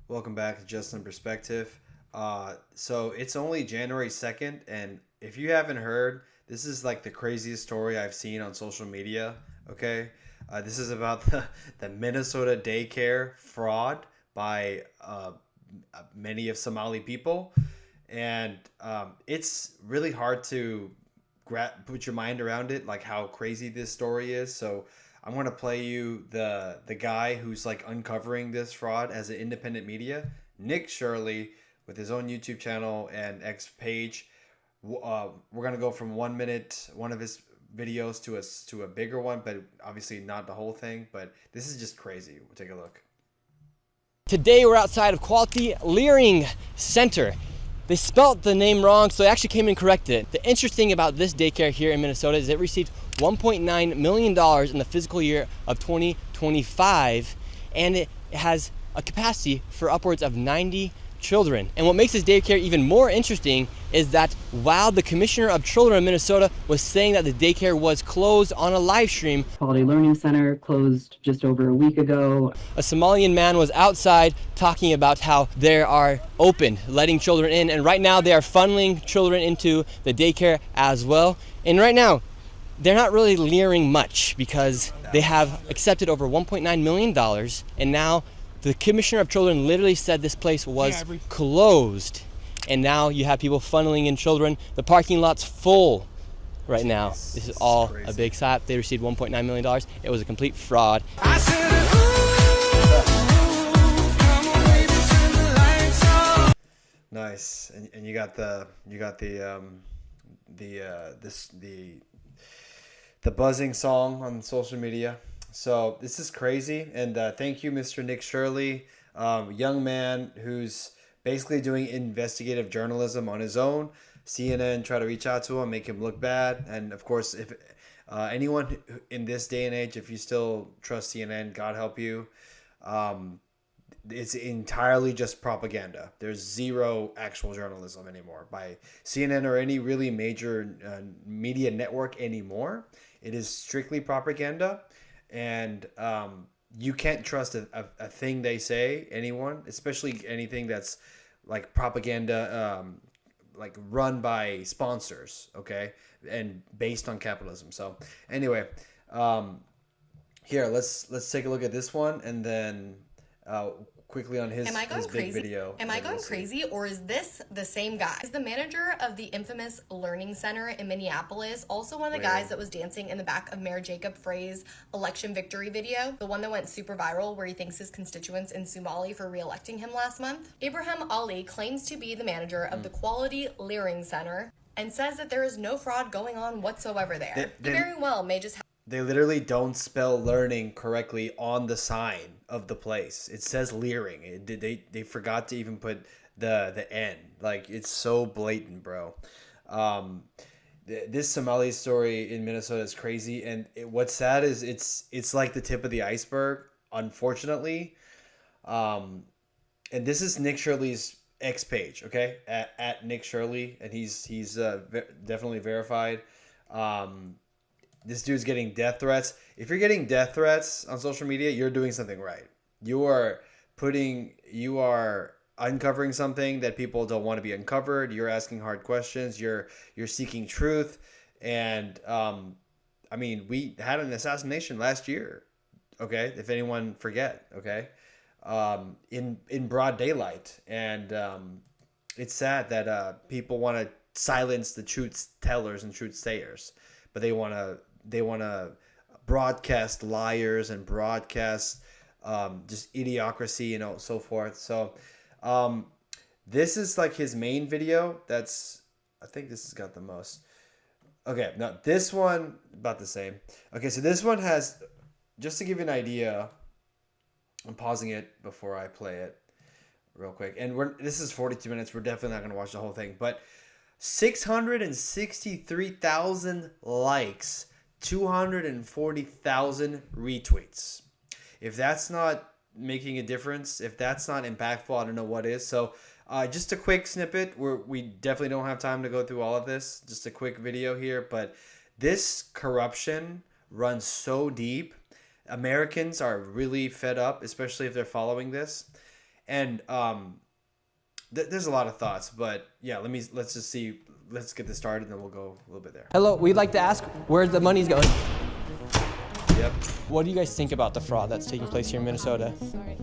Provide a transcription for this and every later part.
Welcome back to Just in Perspective. So it's only January 2nd, and if you haven't heard, this is like the craziest story I've seen on social media. Okay. This is about the Minnesota daycare fraud by many of Somali people. And it's really hard to put your mind around it, like how crazy this story is. So I'm gonna play you the guy who's like uncovering this fraud as an independent media, Nick Shirley, with his own YouTube channel and X page. We're gonna go from 1 minute, one of his videos to a bigger one, but obviously not the whole thing. But this is just crazy. We'll take a look. Today we're outside of Quality Learning Center. They spelt the name wrong, so they actually came and corrected it. The interesting about this daycare here in Minnesota is it received $1.9 million in the fiscal year of 2025, and it has a capacity for upwards of 90 children. And what makes this daycare even more interesting is that while the Commissioner of Children of Minnesota was saying that the daycare was closed on a live stream, Quality Learning Center closed just over a week ago. a Somalian man was outside talking about how they are open, letting children in, and right now they are funneling children into the daycare as well. And right now, they're not really leering much because they have accepted over $1.9 million, and now the Commissioner of Children literally said this place was closed. And now you have people funneling in children. The parking lot's full right now. This is all a big setup. They received $1.9 million. It was a complete fraud. Nice, and you got the buzzing song on social media. So this is crazy, and thank you, Mr. Nick Shirley, young man who's basically doing investigative journalism on his own. CNN try to reach out to him, make him look bad, and of course, if anyone in this day and age, if you still trust CNN, God help you. It's entirely just propaganda. There's zero actual journalism anymore by CNN or any really major media network anymore. It is strictly propaganda, and you can't trust a thing they say, anyone, especially anything that's like propaganda, like run by sponsors, okay, and based on capitalism. So anyway, here let's take a look at this one, and then quickly on his big video. Am I going crazy, or is this the same guy? Is the manager of the infamous Learning Center in Minneapolis also one of the guys that was dancing in the back of Mayor Jacob Frey's election victory video? The one that went super viral where he thanks his constituents in Somali for re-electing him last month? Abraham Ali claims to be the manager of the Quality Learning Center and says that there is no fraud going on whatsoever there. He very well may just have. They literally don't spell learning correctly on the sign of the place. It says leering. They forgot to even put the N. Like, it's so blatant, bro. This Somali story in Minnesota is crazy, and what's sad is it's like the tip of the iceberg, unfortunately. And this is Nick Shirley's X page, okay, at Nick Shirley, and he's definitely verified. This dude's getting death threats. If you're getting death threats on social media, you're doing something right. You are uncovering something that people don't want to be uncovered. You're asking hard questions. You're seeking truth. And I mean, we had an assassination last year. Okay, if anyone forget. Okay, in broad daylight, and it's sad that people want to silence the truth tellers and truth sayers, but they want to broadcast liars and broadcast just idiocracy and so forth. So this is like his main video. I think this has got the most. Okay, no, this one about the same. Okay, so this one has, just to give you an idea, I'm pausing it before I play it real quick. And this is 42 minutes. We're definitely not going to watch the whole thing, but 663,000 likes, 240,000 retweets. If that's not making a difference, if that's not impactful, I don't know what is. So just a quick snippet. We definitely don't have time to go through all of this. Just a quick video here. But this corruption runs so deep. Americans are really fed up, especially if they're following this. And there's a lot of thoughts, but yeah, let's get this started, and then we'll go a little bit there. Hello, we'd like to ask where the money's going. Yep. What do you guys think about the fraud that's taking place here in Minnesota?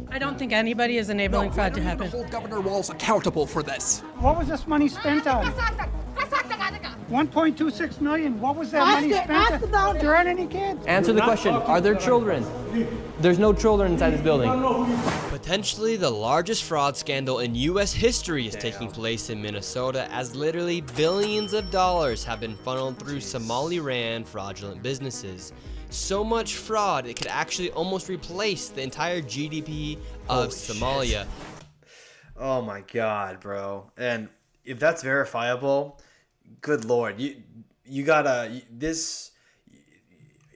I don't think anybody is enabling fraud to happen. Hold Governor Walz accountable for this. What was this money spent on? 1.26 million. What was that money spent on? There aren't any kids. Answer the question. Are there children? There's no children inside this building. Potentially the largest fraud scandal in U.S. history is taking place in Minnesota, as literally billions of dollars have been funneled through Somali-ran fraudulent businesses. So much fraud, it could actually almost replace the entire GDP of Somalia. Oh my God, bro. And if that's verifiable, good Lord, you gotta,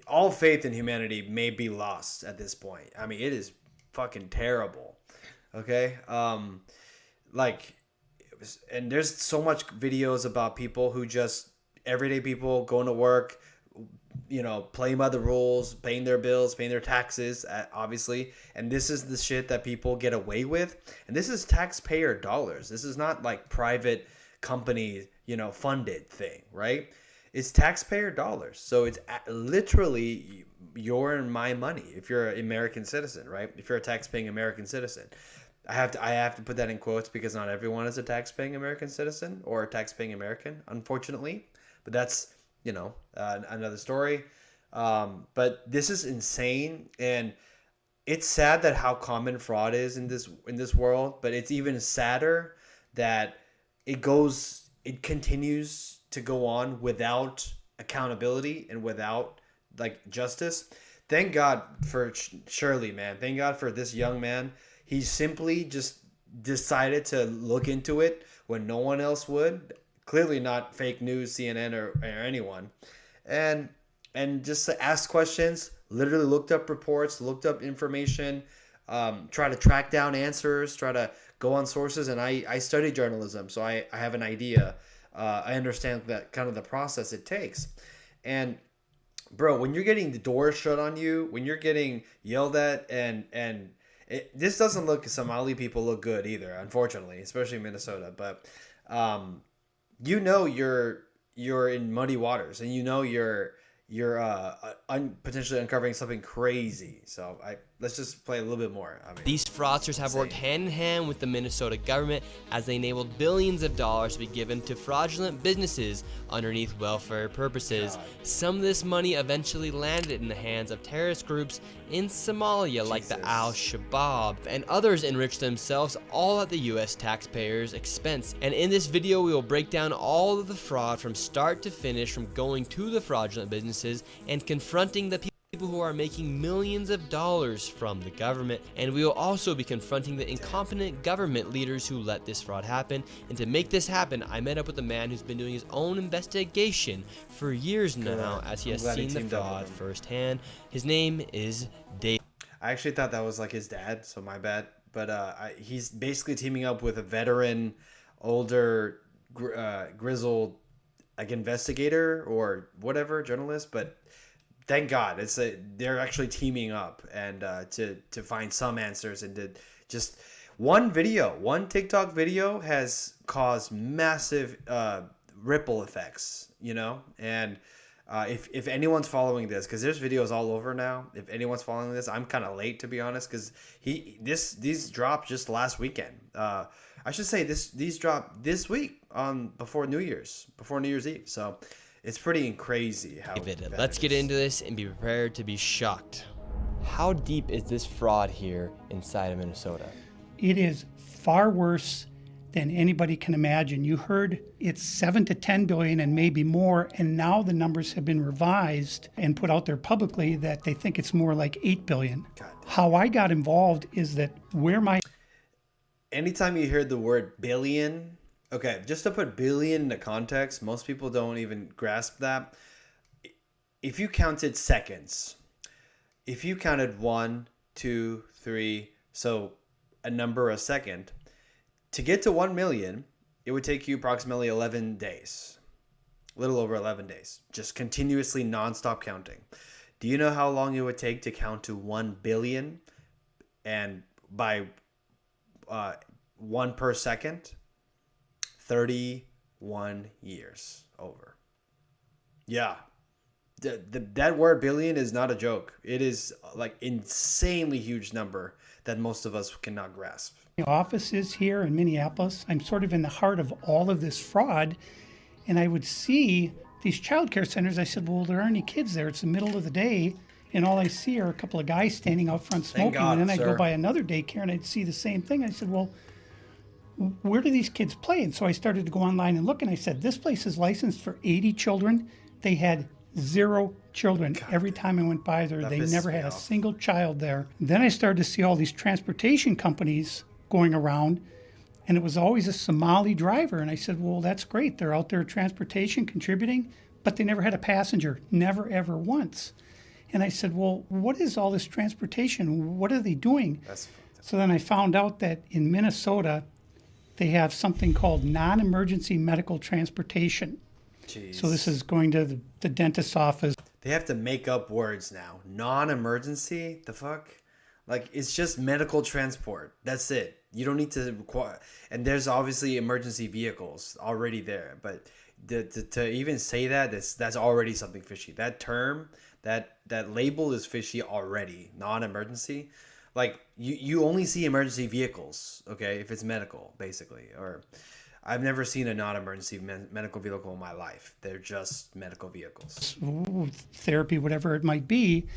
all faith in humanity may be lost at this point. I mean, it is fucking terrible. Okay? And there's so much videos about people who just, everyday people going to work, playing by the rules, paying their bills, paying their taxes, obviously. And this is the shit that people get away with. And this is taxpayer dollars. This is not like private company, funded thing, right? It's taxpayer dollars. So it's literally your and my money if you're an American citizen, right? If you're a tax-paying American citizen. I have to put that in quotes because not everyone is a tax-paying American citizen or a tax-paying American, unfortunately. But that's another story. But this is insane, and it's sad that how common fraud is in this world. But it's even sadder that it continues to go on without accountability and without justice. Thank God for Shirley, man. Thank God for this young man. He simply just decided to look into it when no one else would. Clearly not fake news, CNN or anyone, and just to ask questions. Literally looked up reports, looked up information, try to track down answers, try to go on sources. And I studied journalism, so I have an idea. I understand that kind of the process it takes. And bro, when you're getting the doors shut on you, when you're getting yelled at, and this doesn't look, Somali people look good either, unfortunately, especially in Minnesota. But you're in muddy waters, and you're potentially uncovering something crazy. So let's just play a little bit more. These fraudsters have worked hand in hand with the Minnesota government as they enabled billions of dollars to be given to fraudulent businesses underneath welfare purposes. Some of this money eventually landed in the hands of terrorist groups in Somalia like the Al-Shabaab, and others enriched themselves all at the U.S. taxpayers' expense. And in this video we will break down all of the fraud from start to finish, from going to the fraudulent businesses and confronting the people who are making millions of dollars from the government. And we will also be confronting the incompetent government leaders who let this fraud happen. And to make this happen, I met up with a man who's been doing his own investigation for years now, as he has seen the fraud firsthand. His name is Dave. I actually thought that was like his dad, so my bad. But he's basically teaming up with a veteran, older, grizzled, investigator or whatever, journalist. But thank God they're actually teaming up and to find some answers, and to just one TikTok video has caused massive ripple effects, and if anyone's following this, because there's videos all over now. If anyone's following this, I'm kind of late, to be honest, because these dropped just last weekend. I should say these dropped this week before New Year's Eve. So it's pretty crazy how let's get into this and be prepared to be shocked. How deep is this fraud here inside of Minnesota? It is far worse than anybody can imagine. You heard it's 7 to 10 billion and maybe more, and now the numbers have been revised and put out there publicly that they think it's more like 8 billion. How I got involved is that anytime you hear the word billion, okay, just to put billion into context, most people don't even grasp that. If you counted seconds, if you counted 1, 2, 3, so a number a second, to get to 1 million, it would take you approximately 11 days, a little over 11 days, just continuously nonstop counting. Do you know how long it would take to count to 1 billion? And by one per second. 31 years over. Yeah. That word billion is not a joke. It is like insanely huge number that most of us cannot grasp. The office is here in Minneapolis. I'm sort of in the heart of all of this fraud. And I would see these child care centers. I said, well, there aren't any kids there. It's the middle of the day. And all I see are a couple of guys standing out front smoking. God, and then I'd sir. go by another daycare and I'd see the same thing. I said, well, where do these kids play? And so I started to go online and look, and I said, this place is licensed for 80 children. They had 0 children. Every time I went by there, they pisses never me had a off. single child there. Then I started to see all these transportation companies going around, and it was always a Somali driver. And I said, well, that's great. They're out there transportation contributing, but they never had a passenger, never, ever once. And I said, well, what is all this transportation? What are they doing? So then I found out that in Minnesota, they have something called non-emergency medical transportation. Jeez. So this is going to the dentist's office. They have to make up words now. Non-emergency? The fuck? Like, it's just medical transport. That's it. You don't need to require... And there's obviously emergency vehicles already there. But to even say that, that's already something fishy. That term, that label is fishy already. Non-emergency. Like, you only see emergency vehicles, okay, if it's medical, basically. Or I've never seen a non-emergency medical vehicle in my life. They're just medical vehicles. Therapy, whatever it might be.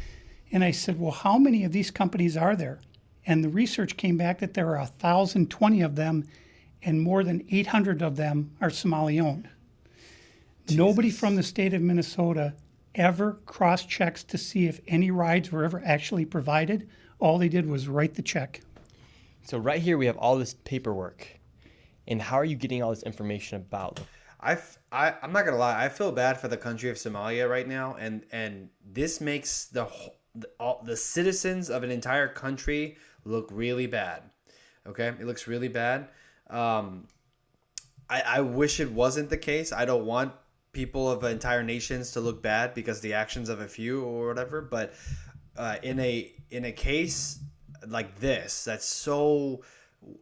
And I said, well, how many of these companies are there? And the research came back that there are 1,020 of them, and more than 800 of them are Somali owned. Nobody from the state of Minnesota ever cross-checks to see if any rides were ever actually provided. All they did was write the check. So right here we have all this paperwork. And how are you getting all this information about them? I'm not gonna lie. I feel bad for the country of Somalia right now, and this makes the citizens of an entire country look really bad. Okay, it looks really bad. I wish it wasn't the case. I don't want people of entire nations to look bad because the actions of a few or whatever. But in a case like this, that's so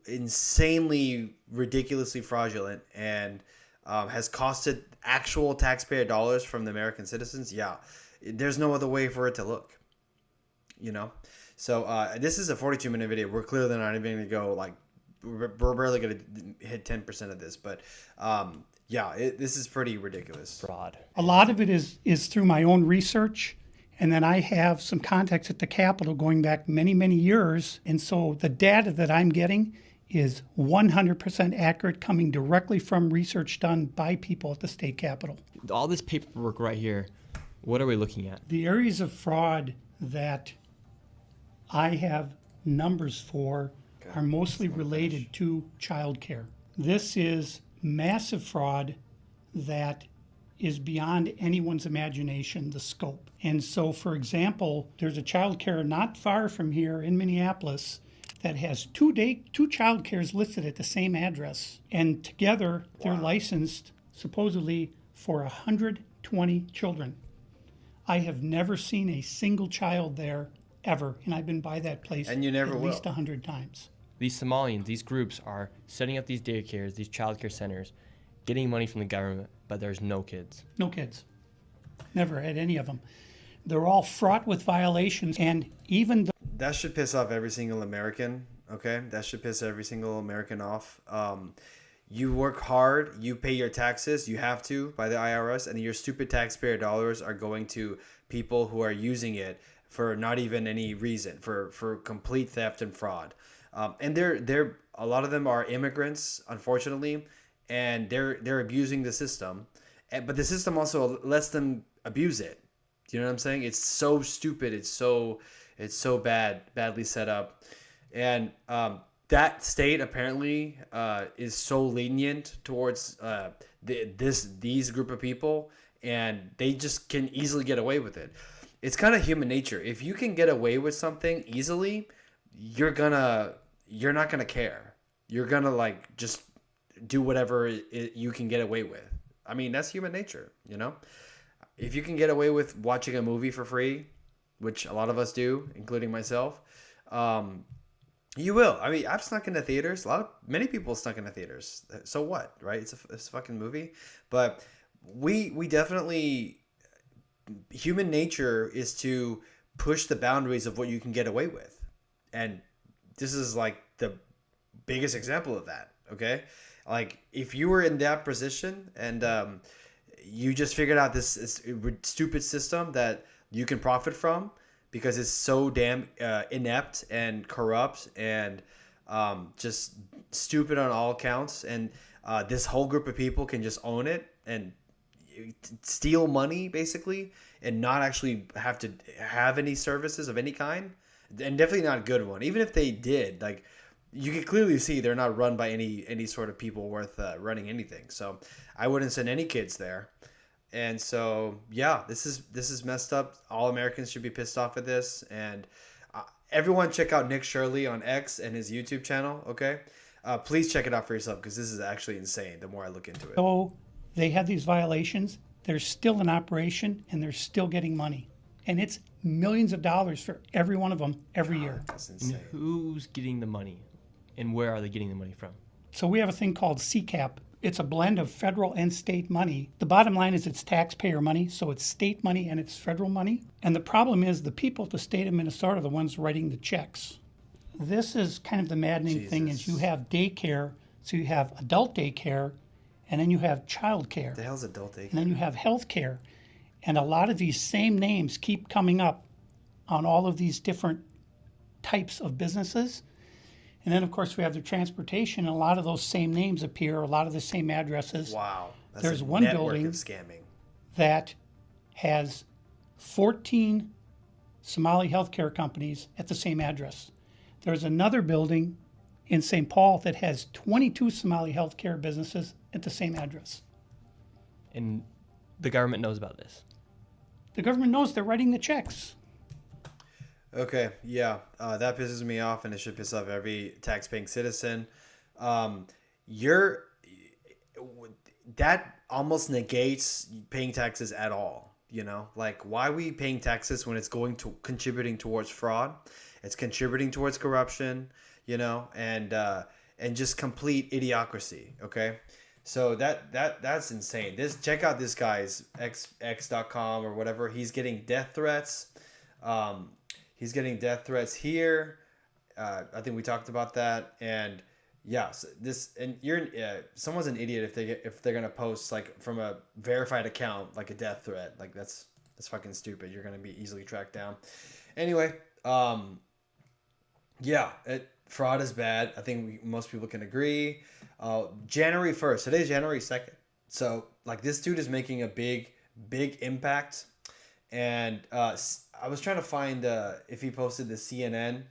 insanely ridiculously fraudulent and has costed actual taxpayer dollars from the American citizens, yeah, there's no other way for it to look, you know. So this is a 42-minute video. We're clearly not even gonna go, like, we're barely gonna hit 10% of this, but yeah, this is pretty ridiculous. Fraud. A lot of it is through my own research. And then I have some contacts at the Capitol going back many, many years. And so the data that I'm getting is 100% accurate, coming directly from research done by people at the state Capitol. All this paperwork right here, what are we looking at? The areas of fraud that I have numbers for are mostly related to childcare. This is massive fraud that is beyond anyone's imagination, the scope. And so, for example, there's a child care not far from here in Minneapolis that has two child cares listed at the same address. And together, they're licensed supposedly for 120 children. I have never seen a single child there ever, and I've been by that place And you never at will. least 100 times. These Somalians, these groups are setting up these daycares, these childcare centers, getting money from the government, but there's no kids. No kids. Never had any of them. They're all fraught with violations, and even That should piss off every single American, okay? That should piss every single American off. You work hard, you pay your taxes, you have to, by the IRS, and your stupid taxpayer dollars are going to people who are using it for not even any reason, for complete theft and fraud. And they're a lot of them are immigrants, unfortunately, and they're abusing the system. But the system also lets them abuse it. Do you know what I'm saying? It's so stupid. It's so badly set up. And that state apparently is so lenient towards these group of people, and they just can easily get away with it. It's kind of human nature. If you can get away with something easily, you're not gonna care. You're gonna, like, just do whatever you can get away with. I mean, that's human nature, you know? If you can get away with watching a movie for free, which a lot of us do, including myself, You will. I mean, I've snuck into theaters. Many people snuck into theaters. So what, right? It's a fucking movie. But we definitely, human nature is to push the boundaries of what you can get away with, and this is like the biggest example of that. Okay, like if you were in that position and you just figured out this stupid system that you can profit from because it's so damn inept and corrupt and just stupid on all counts, and this whole group of people can just own it and steal money basically and not actually have to have any services of any kind, and definitely not a good one. Even if they did, like, you can clearly see they're not run by any sort of people worth running anything. So I wouldn't send any kids there. And so yeah, this is messed up. All Americans should be pissed off at this. And everyone check out Nick Shirley on X and his YouTube channel. Okay, please check it out for yourself because this is actually insane. The more I look into it. So they have these violations. They're still in operation and they're still getting money. And it's millions of dollars for every one of them every year. That's And insane. who's getting the money? And where are they getting the money from? So we have a thing called CCAP. It's a blend of federal and state money. The bottom line is it's taxpayer money, so it's state money and it's federal money. And the problem is the people at the state of Minnesota are the ones writing the checks. This is kind of the maddening thing is you have daycare, so you have adult daycare, and then you have child care. The hell's adult daycare? And then you have health care. And a lot of these same names keep coming up on all of these different types of businesses. And then, of course, we have the transportation. And a lot of those same names appear, a lot of the same addresses. Wow. That's There's a one network building of scamming. that has 14 Somali healthcare companies at the same address. There's another building in St. Paul that has 22 Somali healthcare businesses at the same address. And the government knows about this. The government knows they're writing the checks. Okay, yeah, that pisses me off, and it should piss off every tax-paying citizen. You're that almost negates paying taxes at all. You know, like, why are we paying taxes when it's going to contributing towards fraud? It's contributing towards corruption. You know, and just complete idiocracy. Okay. So that's insane. Check out this guy's x.com or whatever. He's getting death threats. He's getting death threats here. I think we talked about that. And yeah, so someone's an idiot if they're gonna post like from a verified account like a death threat. Like that's fucking stupid. You're gonna be easily tracked down. Anyway, yeah, fraud is bad. I think most people can agree. January 1st. Today's January 2nd. So like this dude is making a big impact. And I was trying to find if he posted the CNN.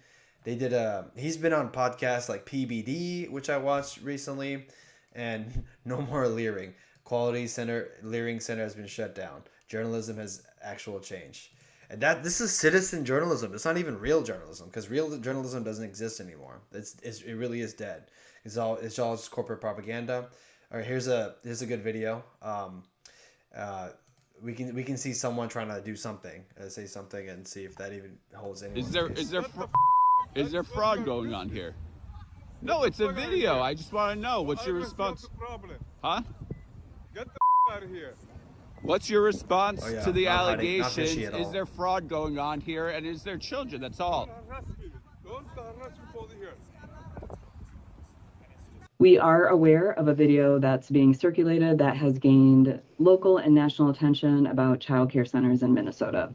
They did he's been on podcasts like PBD, which I watched recently, and No More Leering. Leering Center has been shut down. Journalism has actual change. And this is citizen journalism. It's not even real journalism because real journalism doesn't exist anymore. It really is dead. It's all just corporate propaganda. All right, here's a good video. We can see someone trying to do something, say something, and see if that even holds any. Is there fraud going on here? No, it's a video. I just want to know what's your response. Huh? Get the out of here. What's your response to the not allegations? fishy at all. Is there fraud going on here, and is there children? That's all. Don't harass me for here. We are aware of a video that's being circulated that has gained local and national attention about child care centers in Minnesota.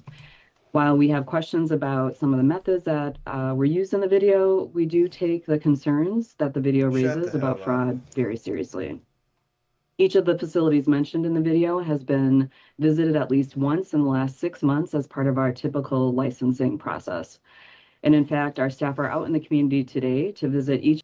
While we have questions about some of the methods that were used in the video, we do take the concerns that the video raises about fraud very seriously. Each of the facilities mentioned in the video has been visited at least once in the last 6 months as part of our typical licensing process. And in fact, our staff are out in the community today to visit each.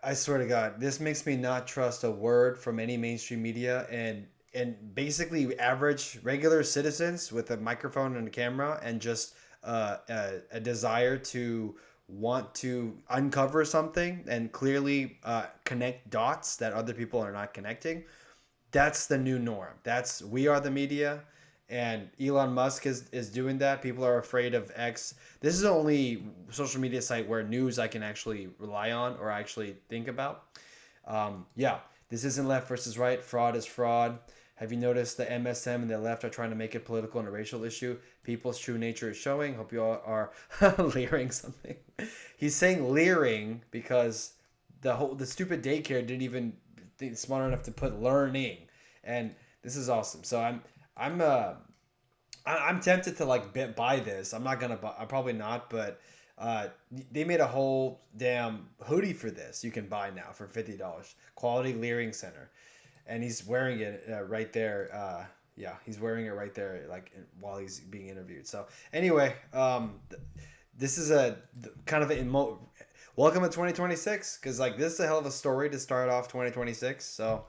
I swear to God, this makes me not trust a word from any mainstream media and basically average regular citizens with a microphone and a camera and just a desire to want to uncover something and clearly connect dots that other people are not connecting. That's the new norm. We are the media, And Elon Musk is doing that. People are afraid of X. This is the only social media site where news I can actually rely on or actually think about. Yeah, this isn't left versus right. Fraud is fraud. Have you noticed the MSM and the left are trying to make it political and a racial issue? People's true nature is showing. Hope you all are leering something. He's saying leering because the stupid daycare didn't even think smart enough to put learning, and this is awesome. So I'm tempted to like buy this. I'm not gonna buy. I'm probably not, but they made a whole damn hoodie for this. You can buy now for $50. Quality Leering Center, and he's wearing it right there. Yeah, he's wearing it right there, like while he's being interviewed. So anyway, this is a kind of welcome to 2026, because like this is a hell of a story to start off 2026. So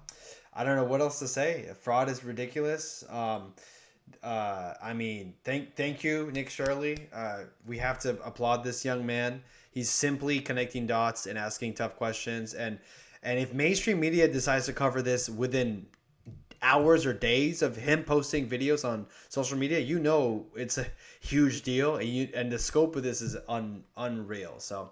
I don't know what else to say. Fraud is ridiculous. I mean, thank you, Nick Shirley. We have to applaud this young man. He's simply connecting dots and asking tough questions. And if mainstream media decides to cover this within hours or days of him posting videos on social media, you know it's a huge deal. And the scope of this is unreal. So,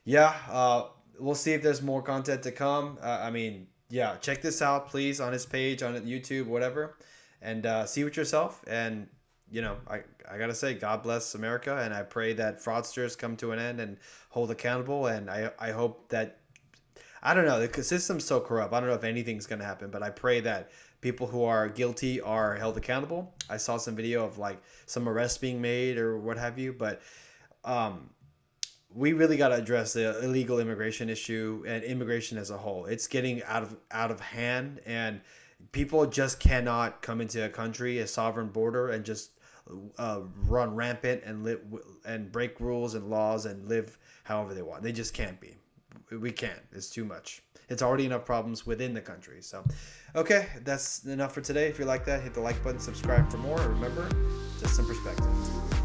yeah, we'll see if there's more content to come. I mean, yeah, check this out, please, on his page, on YouTube, whatever. And see it yourself. And, you know, I got to say, God bless America. And I pray that fraudsters come to an end and hold accountable. And I hope that, I don't know, the system's so corrupt. I don't know if anything's going to happen. But I pray that people who are guilty are held accountable. I saw some video of, like, some arrests being made or what have you. But we really got to address the illegal immigration issue and immigration as a whole. It's getting out of hand. And people just cannot come into a country, a sovereign border, and just run rampant and live and break rules and laws and live however they want. They just can't be. We can't. It's too much. It's already enough problems within the country. So, okay, that's enough for today. If you like that, hit the like button, subscribe for more. Remember, just some perspective.